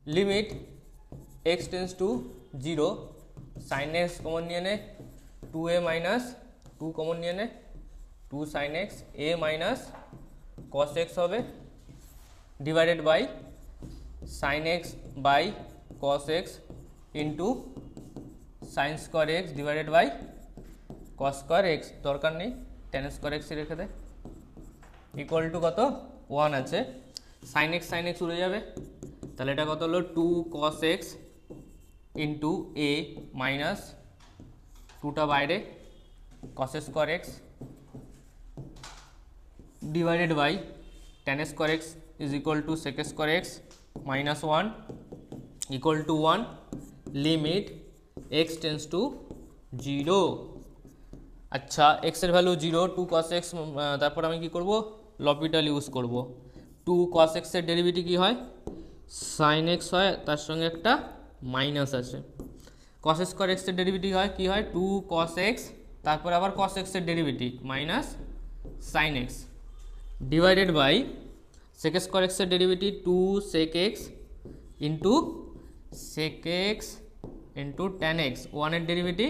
Limit x tends to 0 sin x common निये ने 2a minus 2 common निये ने 2 sin x a minus cos x होबे divided by sin x by cos x into sin square x divided by cos square x दरकार नहीं tan square x रेखे दे equal to कत 1 আছে sin x उड़े जाबे তাহলে এটা কত হলো 2 cos x into a minus 2টা বাইরে cos square x divided by tan square x is equal to sec square x minus 1 equal to 1 limit x tends to 0। আচ্ছা x এর ভ্যালু 0 2 cos x তারপর আমি কি করব লপিটাল ইউজ করব 2 cos x এর ডেরিভেটিভ কি হয় sin x হয় তার সঙ্গে একটা মাইনাস আছে cos স্কয়ার x এর ডেরিভেটিভ হয় কি হয় 2 cos x তারপর আবার cos x এর derivative minus sin x divided by sec square x এর derivative 2 sec x into sec x into tan x 1 এর ডেরিভেটিভ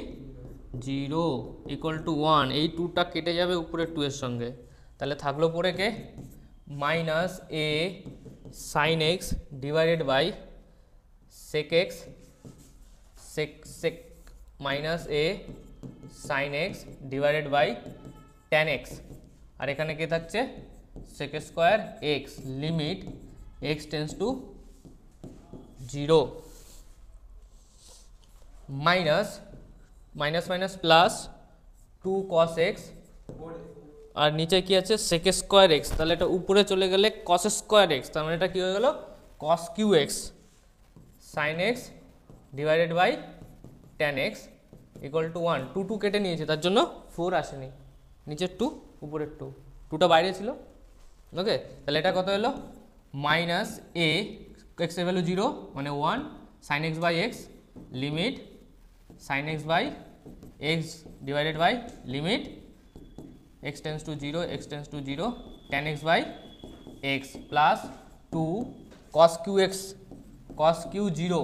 0 ইকুয়াল টু 1 এই 2টা কেটে যাবে উপরে 2 এর সঙ্গে তাহলে থাকলো পরে কে minus a sin x divided by sec x sec minus a sin x divided by tan x আর এখানে কি থাকছে sec square x limit x tends to 0 minus plus 2 cos x আর নিচে কি আছে sec স্কয়ার x তাহলে এটা উপরে চলে গেলে cos স্কয়ার x তার মানে এটা কি হয়ে গেল cos q x sin x divided by tan x equal to 1 2 2 কেটে নিয়েছে তার জন্য 4 আসেনি নিচের 2 উপরের 2 2টা বাইরে ছিল ওকে তাহলে এটা কত হলো মাইনাস a x এর ভ্যালু 0 মানে 1 sin x by x limit sin x by x divided by limit x tends to 0 tan x by x plus 2 cos q 0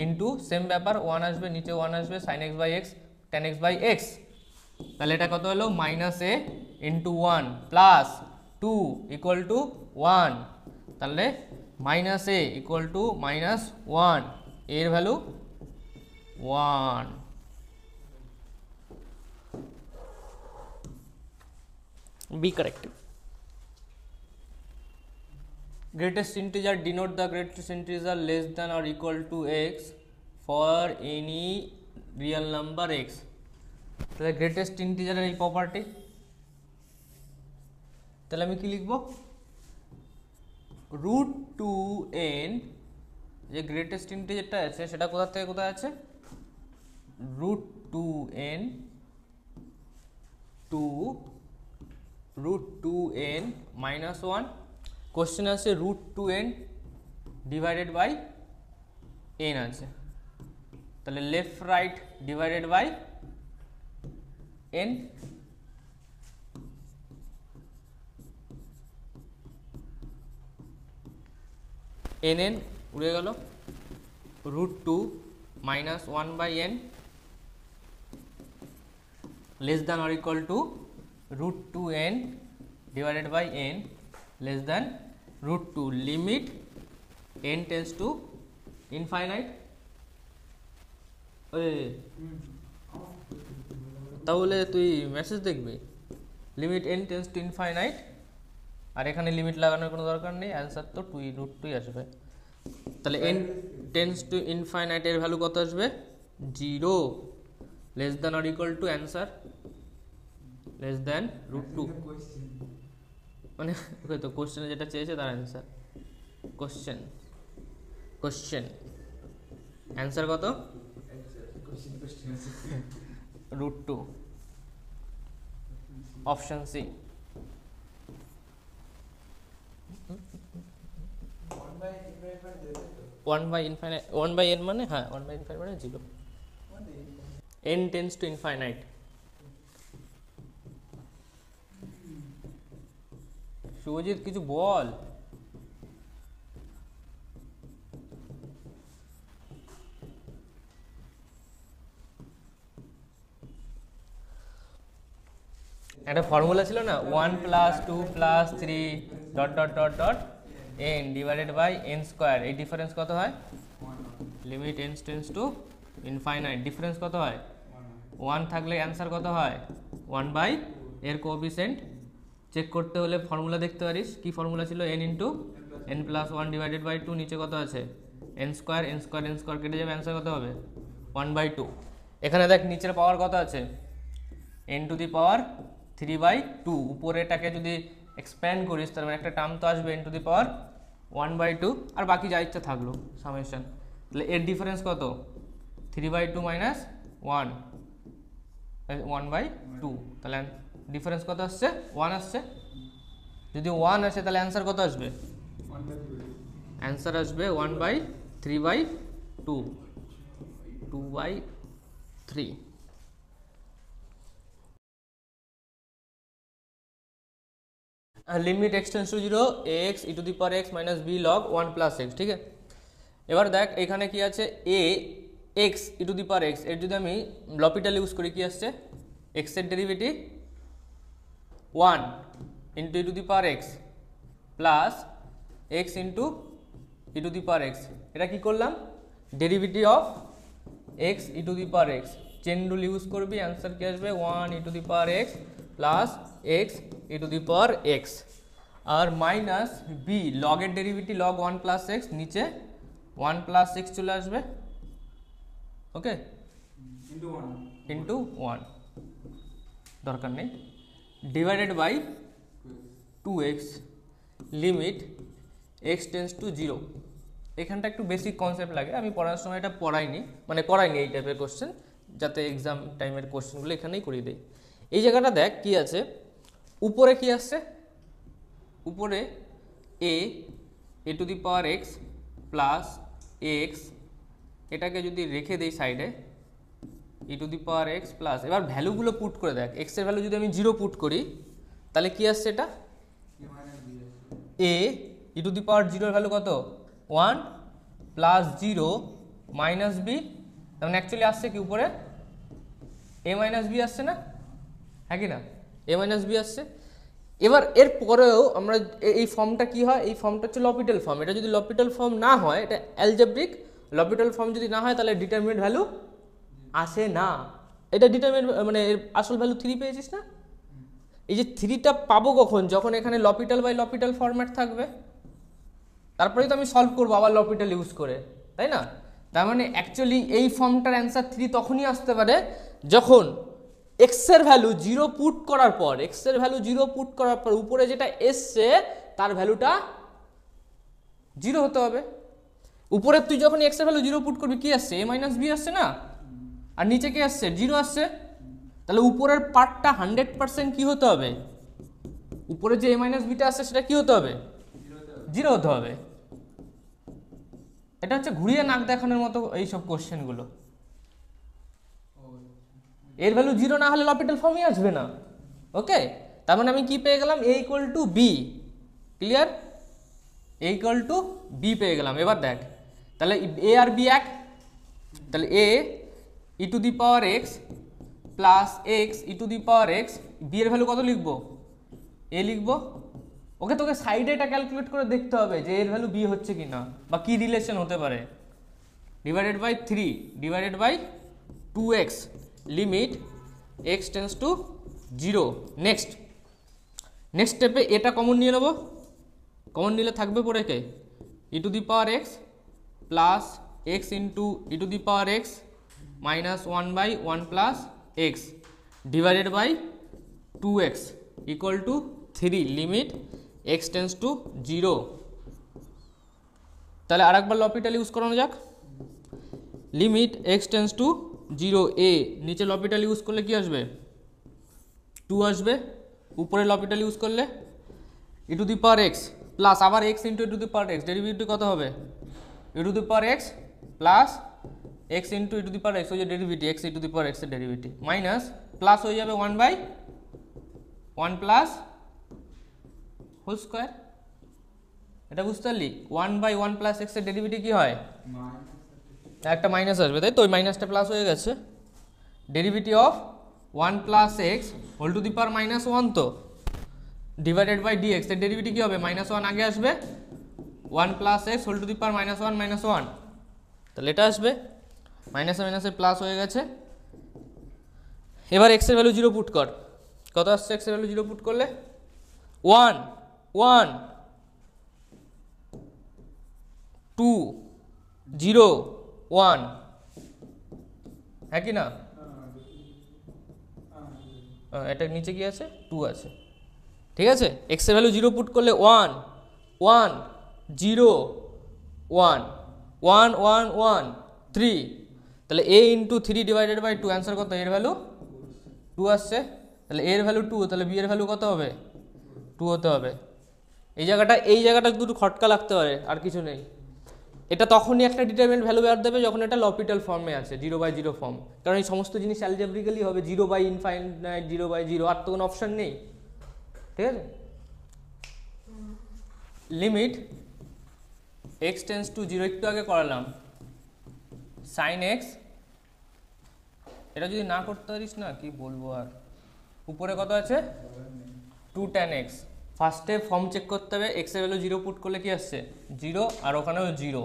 into same ব্যাপার 1 আসবে নিচে 1 আসবে sin x by x tan x by x তাহলে এটা কত হলো minus a into 1 plus 2 equal to 1 তাহলে minus a equal to minus 1 এর value 1 be correct greatest integer denote the greatest integer less than or equal to x for any real number x তাহলে greatest integer এর এই property তাহলে আমি কি লিখব √2n যে greatest integerটা আছে সেটা কোথা থেকে কোথায় আছে √2n to √2n minus 1 question আছে √2n ডিভাইডেড বাই n আছে তাহলে left right divided by n n উড়ে গেল √2 minus 1 by n less than or equal to √2n divided by n less than √2 limit n tends to infinite তাহলে তুই message দেখবি limit n tends to infinite আর এখানে limit লাগানোর কোনো দরকার নেই অ্যানসার তো 2 আসবে তাহলে n tends to infinite এর ভ্যালু কত আসবে 0 less than or equal to answer less than √2 মানে ওকে তো কোশ্চেনে যেটা চেয়েছে তার অ্যানসার কোশ্চেন অ্যানসার কত √2 option C 1 by infinite 1 by n মানে হ্যাঁ 1 by infinite মানে 0 n tends to infinite Subhajit কিছু বল। একটা ফর্মুলা ছিল না, 1 + 2 + 3 dot dot dot dot n divided by n square. এই ডিফারেন্স কত হয়? Limit n tends to infinite, difference কত হয়? 1 থাকলে অ্যান্সার কত হয়? 1 বাই এর কোএফিসিয়েন্ট চেক করতে হলে ফর্মুলা দেখতে পারিস। কি ফর্মুলা ছিল? n into n + 1 divided by 2, নিচে কত আছে? n square, n square n square কেটে যাবে, অ্যান্সার কত হবে? 1/2। এখানে দেখ নিচের পাওয়ার কত আছে? n টু দি পাওয়ার 3/2। উপরেটাকে যদি এক্সপ্যান্ড করিস তার মানে একটা টার্ম তো আসবে n টু দি পাওয়ার 1/2, আর বাকি যা ইচ্ছা থাকলো সামেশন। তাহলে এর ডিফারেন্স কত? 3/2 মাইনাস 1, 1/2। তাহলে ডিফারেন্স কত আসছে? 1 আসছে। যদি 1 আসে তাহলে অ্যান্সার কত আসবে? অ্যান্সার আসবে 1/3/2, 2/3। Limit x tends to 0 ax e to the power x minus b log 1 + x। ঠিক আছে, এবার দেখ এখানে কি আছে? a x e to the power x, এর যদি আমি লপিটাল ইউজ করি কি আসছে? x এর derivative 1 into e to the power x plus x into e to the power x। এটা কি করলাম? Derivative of x e to the power x। Chain rule use করবি, অ্যান্সার কি আসবে? 1 e to the power x plus x e to the power x, আর minus b লগের derivative log 1 + x, নিচে 1 + x চলে আসবে। ওকে, ইন্টু 1 দরকার নেই, divided by 2x limit x tends to 0। এখানটা একটু বেসিক কনসেপ্ট লাগে, আমি পড়ার সময় এটা পড়াইনি, মানে করাইনি এই টাইপের কোশ্চেন, যাতে এক্সাম টাইমের কোশ্চেনগুলো এখানেই করিয়ে দেয়। এই জায়গাটা দেখ কি আছে, উপরে কি আসছে? উপরে a two the power x plus x, এটাকে যদি রেখে দেই সাইডে, e to the power x plus, এবার ভ্যালুগুলো পুট করে দেখ। x এর ভ্যালু যদি আমি 0 পুট করি তাহলে কি আসছে? এটা a e টু দি পাওয়ার 0 এর ভ্যালু কত? 1 প্লাস 0 মাইনাস b, তার মানে অ্যাকচুয়ালি আসছে কি উপরে? a মাইনাস b আসছে না? হ্যাঁ কি না? a মাইনাস b আসছে। এবার এর পরেও আমরা এই ফর্মটা কি হয়? এই ফর্মটা হচ্ছে লপিটাল ফর্ম। এটা যদি লপিটাল ফর্ম না হয়, এটা অ্যালজেব্রিক। লপিটাল ফর্ম যদি না হয় তাহলে ডিটারমিনেন্ট ভ্যালু আসে না। এটা ডিটারমিনেন্ট মানে এর আসল ভ্যালু 3 পেয়েছিস না? এই যে 3টা পাবো কখন? যখন এখানে লপিটাল বাই লপিটাল ফরম্যাট থাকবে, তারপরেই তো আমি সলভ করবো আবার লপিটাল ইউজ করে, তাই না? তার মানে অ্যাকচুয়ালি এই ফর্মটার অ্যান্সার 3 তখনই আসতে পারে যখন x এর ভ্যালু 0 পুট করার পর, x এর ভ্যালু 0 পুট করার পর উপরে যেটা এসছে তার ভ্যালুটা 0 হতে হবে। উপরে তুই যখন x এর ভ্যালু 0 পুট করবি কি আসছে? a মাইনাস b আসছে না? আর নিচে কি আসছে? 0 আসছে। তাহলে উপরের পার্টটা 100% কি হতে হবে? উপরে যে a মাইনাস bটা আসছে সেটা কি হতে হবে? 0 হতে হবে। এটা হচ্ছে ঘুরিয়ে নাক দেখানোর মতো এইসব কোশ্চেনগুলো। এর ভ্যালু 0 না হলে লপিটাল ফর্মই আসবে না। ওকে, তার মানে আমি কি পেয়ে গেলাম? a = b। Clear? a = b পেয়ে গেলাম। এবার দেখ তাহলে a আর b এক, তাহলে a e to the power x plus x e to the power x, b এর ভ্যালু কত লিখবো? a লিখবো। ওকে, তোকে সাইডে এটা ক্যালকুলেট করে দেখতে হবে যে এর ভ্যালু b হচ্ছে কি না, বা কি রিলেশন হতে পারে। Divided by 3 divided by 2x limit x tends to 0। Next স্টেপে এটা কমন নিয়ে নেব। কমন নিলে থাকবে পরে কে? e to the power x plus x into e to the power x minus 1/1 plus x divided by 2x equal to 3 limit x tends to 0। তাহলে আরেকবার লপিটাল ইউজ করানো যাক। Limit x tends to 0 a, নিচে লপিটাল use করলে কি আসবে? 2 আসবে। উপরে লপিটাল ইউজ করলে e to the power x plus আবার x into e to the power x, derivative কত হবে? e to the power x plus x into e to the power x, ওই যে derivative x e to the power x এর derivative, minus plus হয়ে যাবে 1/1 plus whole square. এটা বুঝতে পারলি? 1/1 প্লাস এক্সের ডেরিভেটিভ কী হয়? একটা মাইনাস আসবে, তাই তো? ওই মাইনাসটা প্লাস হয়ে গেছে। Derivative of 1 plus x whole to the power -1 তো ডিভাইডেড বাই ডিএক্স এর ডেরিভেটিভ কী হবে? -1 আগে আসবে, 1 plus x whole to the power -1, তাহলে এটা আসবে। মাইনাসে মাইনাসে প্লাস হয়ে গেছে। এবার এক্সের ভ্যালু 0 পুট কর। কত আসছে এক্সের ভ্যালু 0 পুট করলে? 1 1 2 0 1, হ্যাঁ কি না? এটা নিচে কি আছে? 2 আছে, ঠিক আছে। এক্সের ভ্যালু 0 পুট করলে 1 1 0 1 1 1 1 3, তাহলে a into 3 divided by 2, answer কত? এর ভ্যালু 2 আসছে। তাহলে এর ভ্যালু 2, তাহলে বি এর ভ্যালু কত হবে? 2 হতে হবে। এই জায়গাটা দুটো খটকা লাগতে পারে, আর কিছু নেই। এটা তখনই একটা ডিটারমিনেন্ট ভ্যালু বের দেবে যখন এটা লপিটাল ফর্মে আছে, 0/0 ফর্ম। কারণ এই সমস্ত জিনিস অ্যালজেব্রিক্যালি হবে 0/ইনফাইনাইট 0/0, আর তো কোনো অপশন নেই, ঠিক আছে। লিমিট এক্স টেন্স টু 0, একটু আগে করালাম, সাইন এক্স। এটা যদি না করতে পারিস না কি বলবো আর। উপরে কত আছে? 2 tan x। ফার্স্টে ফর্ম চেক করতে হবে, এক্স এর ভ্যালু 0 পুট করলে কি আসছে? 0, আর ওখানেও 0।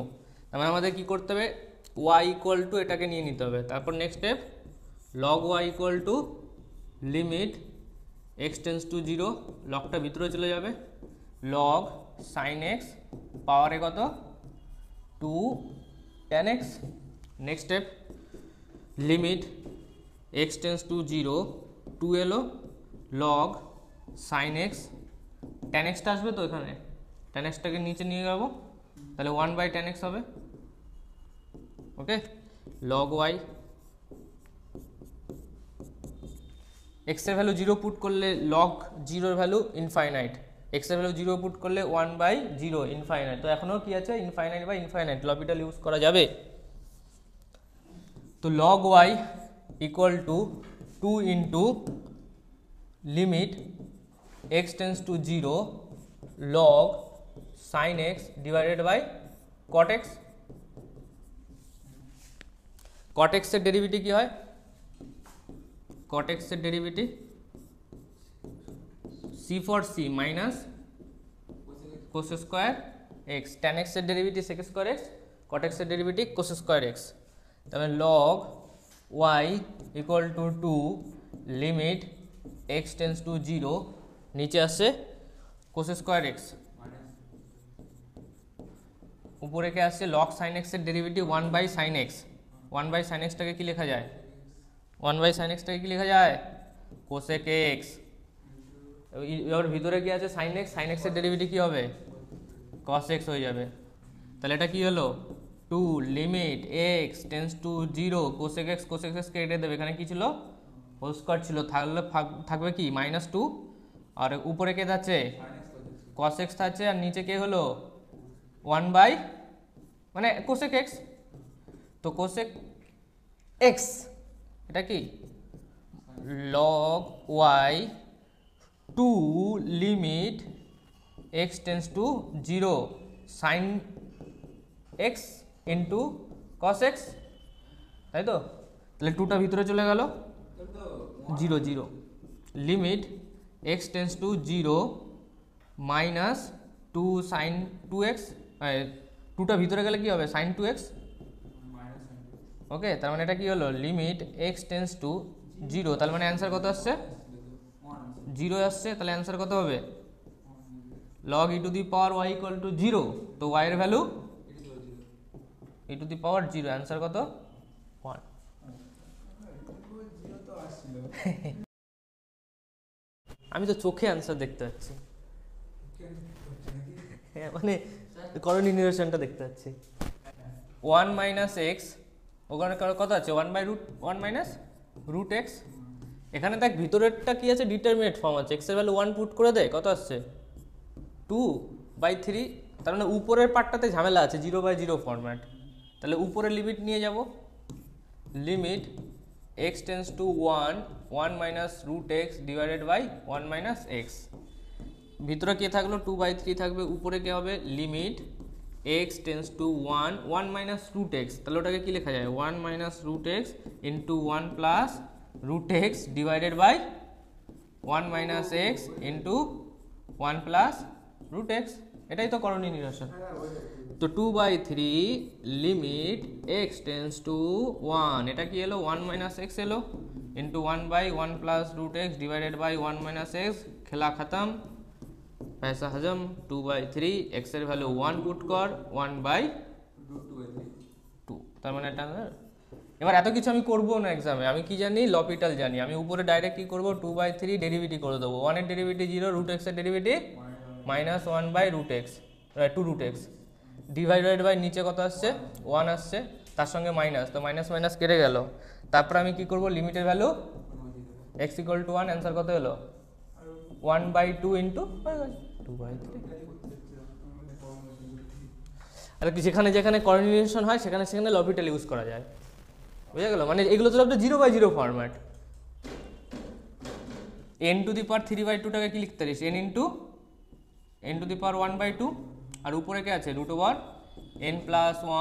তার মানে আমাদের কি করতে হবে? y ইকুয়াল টু এটাকে নিয়ে নিতে হবে। তারপর next step, log y equal to limit x tends to 0, লগটা ভিতরে চলে যাবে, log সাইন এক্স পাওয়ারে কত? 2 tan x। Next step, limit x tends to 0, 2 এলো, log sine x, tan x টা আসবে তো এখানে, tan x টাকে নিচে নিয়ে যাবো, তাহলে 1/tan x হবে। Okay, log y। x এর ভ্যালু 0 পুট করলে log 0 এর ভ্যালু ইনফাইনাইট, x এর ভ্যালু 0 পুট করলে 1/0 ইনফাইনাইট। তো এখনও কি আছে? Infinite by infinite, L'Hopital use করা যাবে। তো log y equal to 2 into limit x tends to 0 log sin x divided by cot x। cot x এর ডেরিভেটিভ কি হয়? cot x এর derivative c for c minus cos square x, tan x এর derivative sec square x, cot x এর derivative cos square x। তাহলে log y equal to 2 limit x tends to 0, নিচে আসছে cos square x, উপরে কে আসছে log sin x এর derivative 1/sin x। 1/sin x টাকে কি লেখা যায়? 1/sin x টাকে কি লেখা যায়? cosec x। এবার ভিতরে কি আছে? sin x, sin x এর ডেরিভেটিভ কি হবে? cos x হয়ে যাবে। তাহলে এটা কি হলো? 2 limit x tends to 0 cosec x, cosec x কে কেটে দেবে, এখানে কি ছিল? হোল স্কয়ার ছিল, তাহলে থাকবে কি? -2, আর উপরে কে আছে? cos x আছে, আর নিচে কে হলো? 1 মানে cosec x। তো cosec x এটা কি? log y 2 limit x tends to 0 sin x into cos x, তাই তো? তাহলে 2টা ভিতরে চলে গেল, 0 0 limit x tends to 0 minus 2 sin 2x, 2টা ভিতরে গেলে কি হবে? sin 2x। ওকে, তার মানে এটা কি হলো? লিমিট x টেন্স টু 0, তার মানে অ্যান্সার কত আসছে? 0 আসছে। তাহলে অ্যান্সার কত হবে? log e to the power y equal two 0, তো y এর value e to the power 0, answer কত? 1। আমি তো চোখে অ্যান্সার দেখতে পাচ্ছি, মানে করণী নিরসনটা দেখতে পাচ্ছি। 1 মাইনাস এক্স, ওখানে কত আছে? 1/√1 মাইনাস রুট এক্স। এখানে দেখ ভিতরেরটা কি আছে? ডিটারমিনেট ফর্ম আছে, এক্স এর ভ্যালু 1 পুট করে দে, কত আসছে? 2/3। তার মানে উপরের পার্টটাতে ঝামেলা আছে, 0/0 ফরম্যাট। তাহলে উপরে লিমিট নিয়ে যাব, limit x tends to 1 minus root x divided by 1 minus x. ভিতরে কে থাকলো 2/3 থাকবে, উপরে কে হবে limit x tends to 1 minus root x, তাহলে ওটাকে কি লেখা যায় 1 minus root x into 1 plus root x divided by 1 minus x into 1 plus root x, এটাই তো করণীয় নিরসন। তো 2/3 লিমিট এক্স টেন্স টু 1, এটা কি এলো 1 মাইনাস এক্স এলো into 1/1 plus root x divided by 1 minus x, খেলা খতম पैसा हजम। 2/3 एक्स এর ভ্যালু 1 পুট কর 1/2, তার মানে এটা। এবার এত কিছু আমি করবো না এক্সামে, আমি কি জানি লপিটাল জানি, আমি উপরে ডাইরেক্ট কি করবো 2/3 ডেরিভেটিভ করে দেবো, 1 এর ডেরিভেটিভ 0, রুট এক্স এর derivative minus 1/√x 2√x divided by নিচে কত আসছে 1 আসছে, তার সঙ্গে মাইনাস, তো মাইনাস মাইনাস কেটে গেল। তারপর আমি কি করব লিমিটের ভ্যালু x = 1, অ্যান্সার কত হলো 1/2 ইন্টু 2/3। আর যেখানে যেখানে কোঅর্ডিনেশন হয় সেখানে সেখানে লপিটাল ইউজ করা যায়, বুঝা গেল? মানে এগুলো তো সব 0/0 ফরম্যাট। n⁻³ কি লিখতে পারিস n ইন্টু n⁻1/2, আর উপরে কে আছে √n +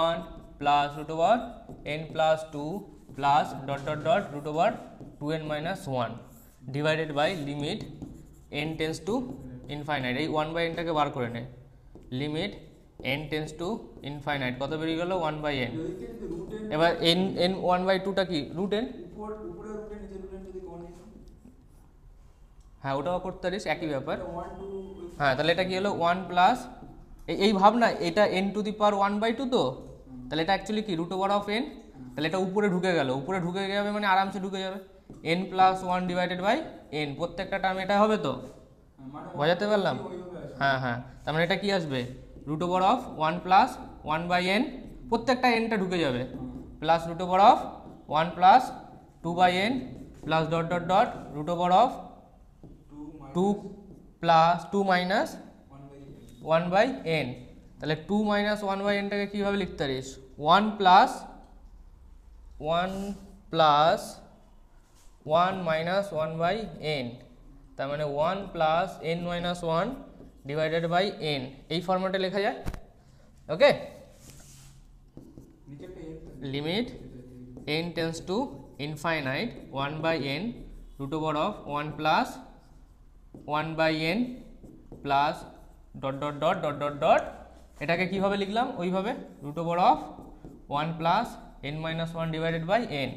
1 plus √n+2 plus dot dot dot √2n - 1 divided by limit n tends to infinite. এই 1/n-টাকে বার করে নে, limit n tends to infinite কত বেরিয়ে গেল 1/n। এবার n 1/2টা কি √n, হ্যাঁ ওটাও করতে পারিস, একই ব্যাপার। হ্যাঁ তাহলে এটা কি হলো 1 প্লাস এই ভাব না, এটা n⁻1/2 তো, তাহলে এটা অ্যাকচুয়ালি কি √n, তাহলে এটা উপরে ঢুকে গেল, উপরে ঢুকে যাবে মানে আরামসে ঢুকে যাবে n+1 ডিভাইডেড বাই n, প্রত্যেকটা টার্ম এটা হবে তো, বোঝাতে পারলাম? হ্যাঁ হ্যাঁ, তার মানে এটা কি আসবে √1 প্লাস 1/n, প্রত্যেকটা nটা ঢুকে যাবে, plus √1 plus 2/n plus dot dot dot √2 plus 2 minus 1/n। তাহলে 2 মাইনাস 1/n-টাকে কীভাবে লিখতে পারিস 1 প্লাস 1 মাইনাস 1/n, তার মানে 1 plus n minus 1 divided by n, এই ফরম্যাটে লেখা যায়। Okay, limit n tends to infinite 1/n √1 plus 1/n plus dot dot dot dot dot dot, এটাকে কীভাবে লিখলাম ওইভাবে √1 plus n - 1 divided by n।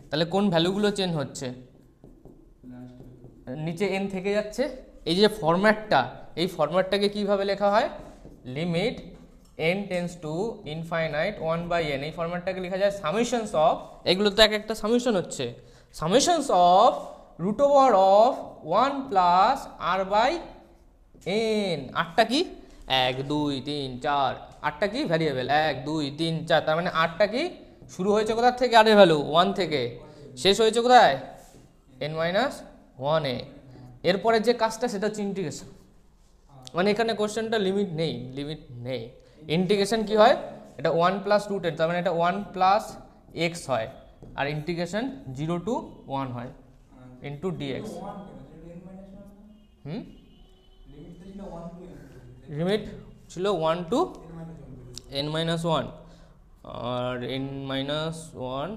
তাহলে কোন ভ্যালুগুলো চেঞ্জ হচ্ছে, নিচে n থেকে যাচ্ছে। এই যে ফরম্যাটটা, এই ফরম্যাটটাকে কীভাবে লেখা হয় limit n tends to infinite 1/n, এই ফরম্যাটটাকে লেখা যায় সামেশনস অফ, এগুলো তো এক একটা সামেশন হচ্ছে, সামেশনস অফ √1 প্লাস r/n। আটটা কি 1 2 3 4, আটটা কি ভ্যারিয়েবল 1 2 3 4, তার মানে আটটা কি শুরু হয়েছে কোথা থেকে, আর এর ভ্যালু 1 থেকে, শেষ হয়েছে কোথায় n-1 এ। এরপরে যে কাজটা সেটা হচ্ছে ইন্টিগ্রেশন, মানে এখানে কোশ্চেনটা লিমিট নেই, ইন্টিগ্রেশন কি হয়, এটা 1 প্লাস √n, তার মানে এটা 1 প্লাস x হয়, আর ইন্টিগ্রেশন 0 to 1 হয় ইন্টু dx। লিমিট ছিল 1 to n-1, আর n-1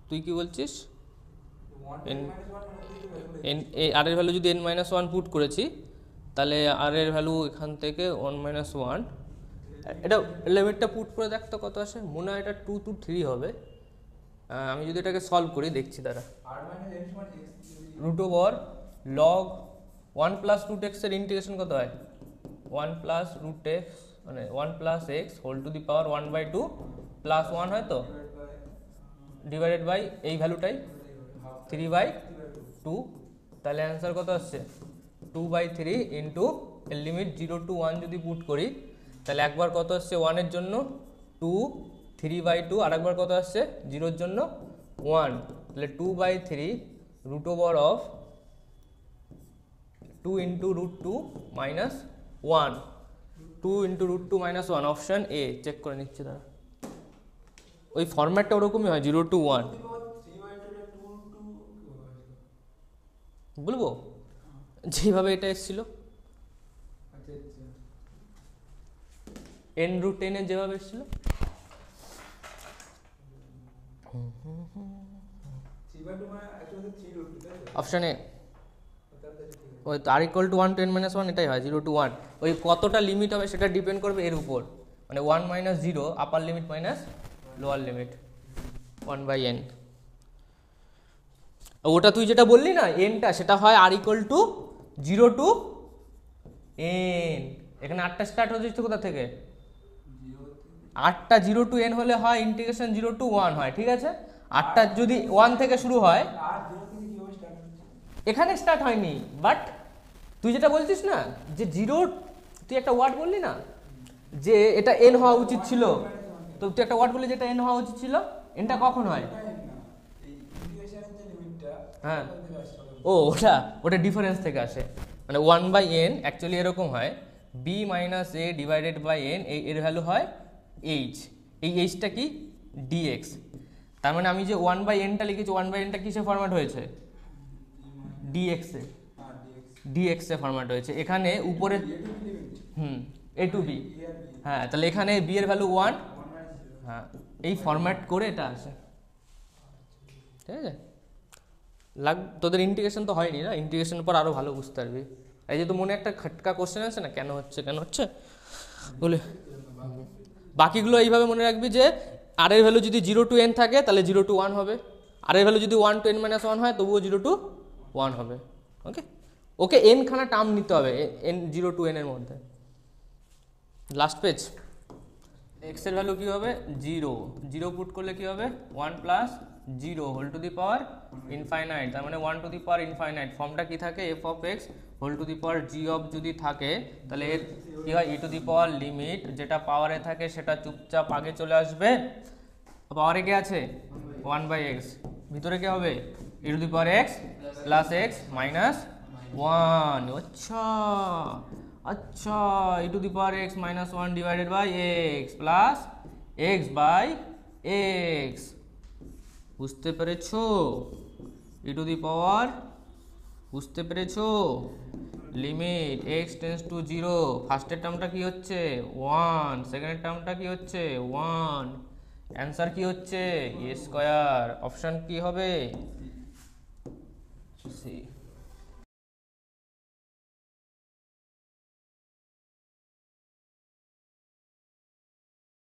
তুই কি বলছিস আর এর ভ্যালু যদি n-1 পুট করেছি, তাহলে আর এর ভ্যালু এখান থেকে 1 - 1, এটা লিমিটটা পুট করে দেখতো কত আসে, মনে হয় এটা 2 to 3 হবে। আমি যদি এটাকে সলভ করি দেখছি দাঁড়া, √log 1 প্লাস √x এর ইন্টিগ্রেশন কত হয় 1 প্লাস √x, মানে 1 plus x whole to the power 1/2 plus 1 হয় তো, ডিভাইডেড বাই এই ভ্যালুটাই 3/2, তাহলে অ্যান্সার কত আসছে 2/3 ইন্টু লিমিট 0 to 1 যদি পুট করি, তাহলে একবার কত আসছে 1 এর জন্য 2, 3/2, আর একবার কত আসছে 0 এর জন্য 1, তাহলে 2/3 √2 into √2 minus 1, 2 into √2 minus 1, option A. Check করে নিচ্ছে তারা, ওই ফরম্যাটটা ওরকমই হয় 0 to 1। বলবো যেভাবে এটা এসেছিল n√10 এর যেভাবে এসেছিল। অপশন এ ওই আর ইকুয়াল টু 1 to n - 1 এটাই হয় 0 to 1। ওই কতটা লিমিট হবে সেটা ডিপেন্ড করবে এর উপর, মানে 1 - 0 আপার limit minus lower limit 1/n। ওটা তুই যেটা বললি না এনটা, সেটা হয় আর ইকুয়াল টু 0 to n। এখানে 8টা স্টার্ট হচ্ছে কোথা থেকে? 8টা 0 to n হলে হয় ইন্টিগ্রেশন 0 to 1 হয়, ঠিক আছে। 8টা যদি 1 থেকে শুরু হয়, এখানে স্টার্ট হয়নি, বাট তুই যেটা বলছিস না যে 0, তুই একটা ওয়ার্ড বললি না যে এটা n হওয়া উচিত ছিল, তো তুই একটা ওয়ার্ড বললি যেটা n হওয়া উচিত ছিল, nটা কখন হয়? হ্যাঁ, ও ওটা ডিফারেন্স থেকে আসে, মানে 1/n অ্যাকচুয়ালি এরকম হয় b - a divided by n, এর ভ্যালু হয় h। এই hটা কি? dx। তার মানে আমি যে 1/nটা লিখেছি, 1/nটা কিসে ফরম্যাট হয়েছে? dx এ ফরম্যাট হয়েছে। এখানে উপরে a to b, হ্যাঁ, তাহলে এখানে b এর ভ্যালু 1, হ্যাঁ, এই ফরম্যাট করে এটা আসে, ঠিক আছে। তোদের ইন্টিগ্রেশন তো হয়নি না, ইন্টিগ্রেশনের পর আরও ভালো বুঝতে পারবি। এই যে তো মনে একটা খটকা কোশ্চেন আছে না, কেন হচ্ছে বলে, বাকিগুলো এইভাবে মনে রাখবি যে আর এর ভ্যালু যদি 0 to n থাকে তাহলে 0 to 1 হবে, আর এর ভ্যালু যদি 1 to n - 1 হয় তবুও 0 to 1 হবে। ওকে n খানা টার্ম নিতে হবে n 0 to n এর মধ্যে। Last page. x এর ভ্যালু কি হবে? 0 পুট করলে কি হবে? 1 + 0 whole to the power infinite, তার মানে 1 টু দি পাওয়ার ইনফাইনাইট। ফর্মটা কি থাকে? f of x whole to the power g of যদি থাকে তাহলে এর কি হয়? e to the power limit যেটা পাওয়ারে থাকে সেটা চুপচাপ আগে চলে আসবে। পাওয়ারে কে আছে? 1/x, ভিতরে কে হবে? e to the power x plus x minus 1। আচ্ছা, e to the power x minus 1 divided by x plus x by x, বুঝতে পেরেছো? e টু দি পাওয়ার, বুঝতে পেরেছো? লিমিট x টেন্ডস টু 0, ফার্স্টের টার্মটা কি হচ্ছে? 1, সেকেন্ডের টার্মটা কি হচ্ছে? 1। অ্যান্সার কি হচ্ছে? a square. অপশন কি হবে?